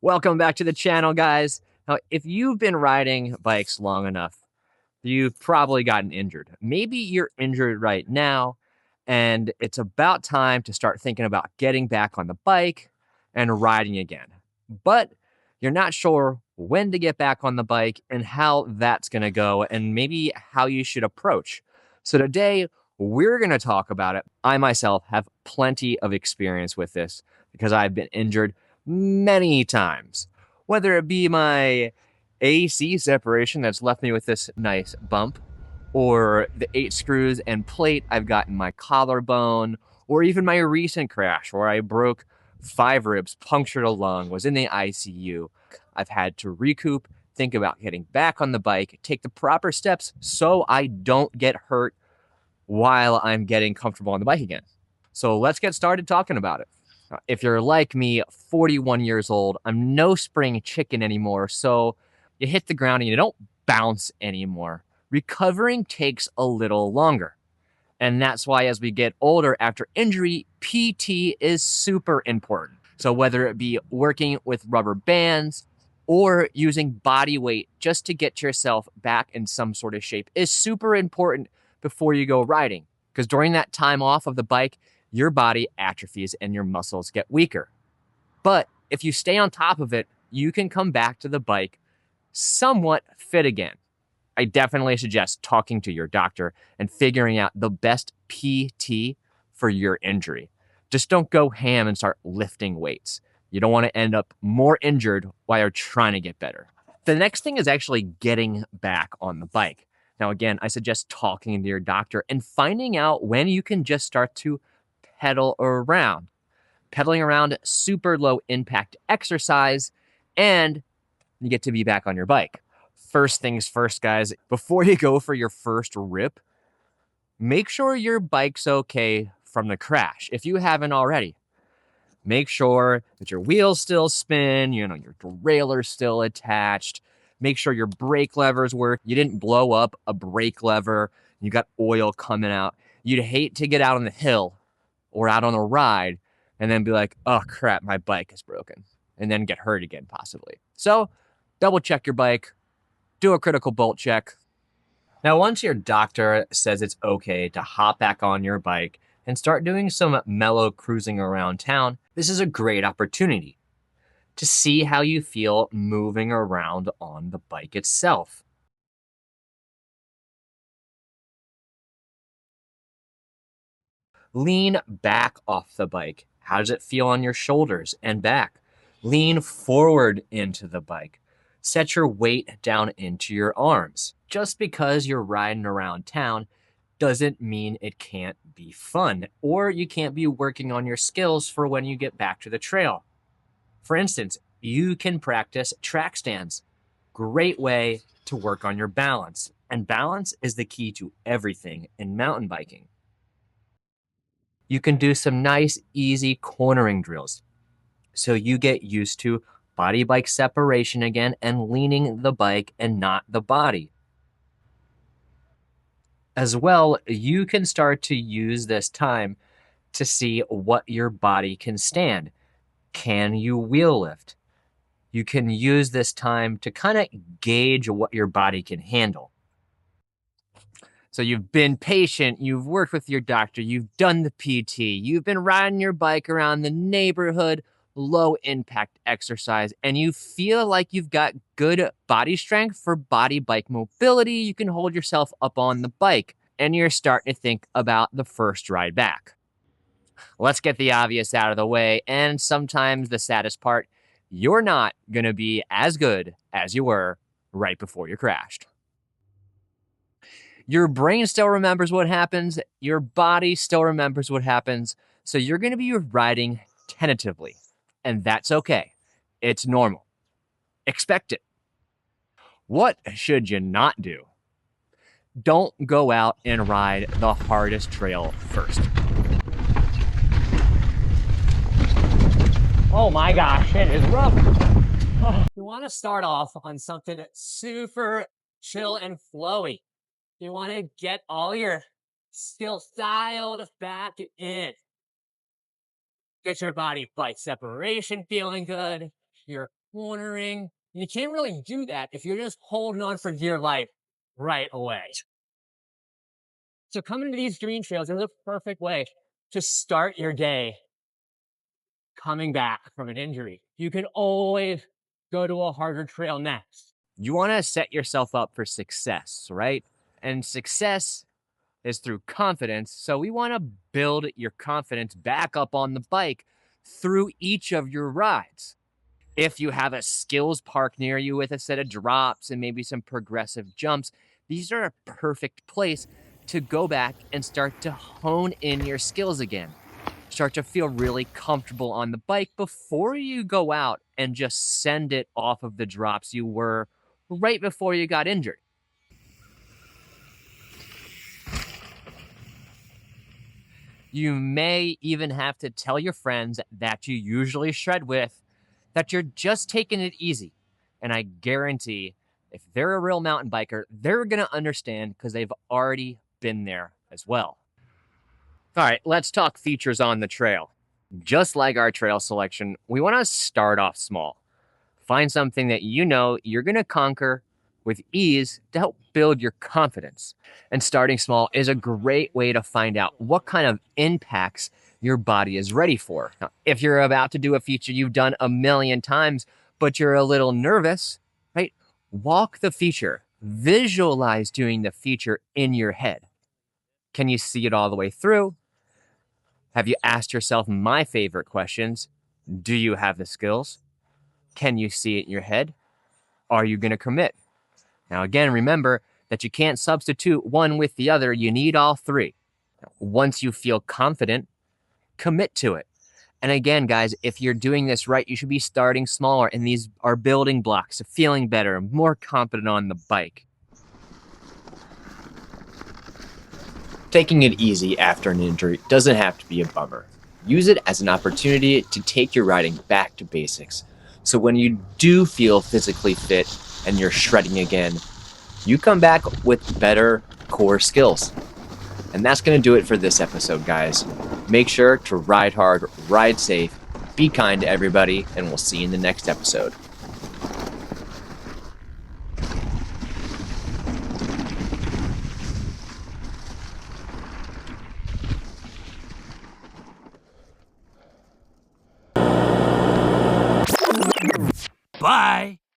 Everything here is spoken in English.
Welcome back to the channel, guys. Now, if you've been riding bikes long enough, you've probably gotten injured. Maybe you're injured right now, and it's about time to start thinking about getting back on the bike and riding again. But you're not sure when to get back on the bike and how that's going to go, and maybe how you should approach. So, today we're going to talk about it. I myself have plenty of experience with this because I've been injured many times, whether it be my AC separation that's left me with this nice bump, or the 8 screws and plate I've got in my collarbone, or even my recent crash where I broke 5 ribs, punctured a lung, was in the ICU. I've had to recoup, think about getting back on the bike, take the proper steps so I don't get hurt while I'm getting comfortable on the bike again. So let's get started talking about it. If you're like me, 41 years old, I'm no spring chicken anymore, so you hit the ground and you don't bounce anymore. Recovering takes a little longer. And that's why as we get older after injury, PT is super important. So whether it be working with rubber bands or using body weight just to get yourself back in some sort of shape is super important before you go riding. Because during that time off of the bike, your body atrophies and your muscles get weaker. But if you stay on top of it, you can come back to the bike somewhat fit again. I definitely suggest talking to your doctor and figuring out the best PT for your injury. Just don't go ham and start lifting weights. You don't want to end up more injured while you're trying to get better. The next thing is actually getting back on the bike. Now, again, I suggest talking to your doctor and finding out when you can just start to pedal around. Pedaling around, super low impact exercise, and you get to be back on your bike. First things first, guys, before you go for your first rip, make sure your bike's okay from the crash. If you haven't already, make sure that your wheels still spin, your derailleur's still attached. Make sure your brake levers work. You didn't blow up a brake lever. You got oil coming out. You'd hate to get out on the hill or out on a ride and then be like, oh crap, my bike is broken, and then get hurt again possibly. So double check your bike, do a critical bolt check. Now, once your doctor says it's okay to hop back on your bike and start doing some mellow cruising around town, this is a great opportunity to see how you feel moving around on the bike itself. Lean back off the bike. How does it feel on your shoulders and back? Lean forward into the bike. Set your weight down into your arms. Just because you're riding around town doesn't mean it can't be fun, or you can't be working on your skills for when you get back to the trail. For instance, you can practice track stands. Great way to work on your balance. And balance is the key to everything in mountain biking. You can do some nice, easy cornering drills so you get used to body bike separation again and leaning the bike and not the body. As well, you can start to use this time to see what your body can stand. Can you wheel lift? You can use this time to kind of gauge what your body can handle. So you've been patient, you've worked with your doctor, you've done the PT, you've been riding your bike around the neighborhood, low impact exercise, and you feel like you've got good body strength for body bike mobility. You can hold yourself up on the bike, and you're starting to think about the first ride back. Let's get the obvious out of the way, and sometimes the saddest part, you're not going to be as good as you were right before you crashed. Your brain still remembers what happens. Your body still remembers what happens. So you're going to be riding tentatively, and that's okay. It's normal. Expect it. What should you not do? Don't go out and ride the hardest trail first. Oh my gosh, it is rough. You want to start off on something that's super chill and flowy. You want to get all your skills dialed back in. Get your body bike separation feeling good. Your cornering. You can't really do that if you're just holding on for dear life right away. So coming to these green trails is a perfect way to start your day coming back from an injury. You can always go to a harder trail next. You want to set yourself up for success, right? And success is through confidence. So we want to build your confidence back up on the bike through each of your rides. If you have a skills park near you with a set of drops and maybe some progressive jumps, these are a perfect place to go back and start to hone in your skills again. Start to feel really comfortable on the bike before you go out and just send it off of the drops you were right before you got injured. You may even have to tell your friends that you usually shred with that you're just taking it easy. And I guarantee if they're a real mountain biker, they're going to understand because they've already been there as well. All right, let's talk features on the trail. Just like our trail selection, we want to start off small. Find something that you know you're going to conquer with ease to help build your confidence. And starting small is a great way to find out what kind of impacts your body is ready for. Now, if you're about to do a feature you've done a million times, but you're a little nervous, right? Walk the feature, visualize doing the feature in your head. Can you see it all the way through? Have you asked yourself my favorite questions? Do you have the skills? Can you see it in your head? Are you going to commit? Now, again, remember that you can't substitute one with the other. You need all three. Once you feel confident, commit to it. And again, guys, if you're doing this right, you should be starting smaller. And these are building blocks to feeling better, more confident on the bike. Taking it easy after an injury doesn't have to be a bummer. Use it as an opportunity to take your riding back to basics. So when you do feel physically fit and you're shredding again, you come back with better core skills. And that's going to do it for this episode, guys. Make sure to ride hard, ride safe, be kind to everybody, and we'll see you in the next episode. Bye.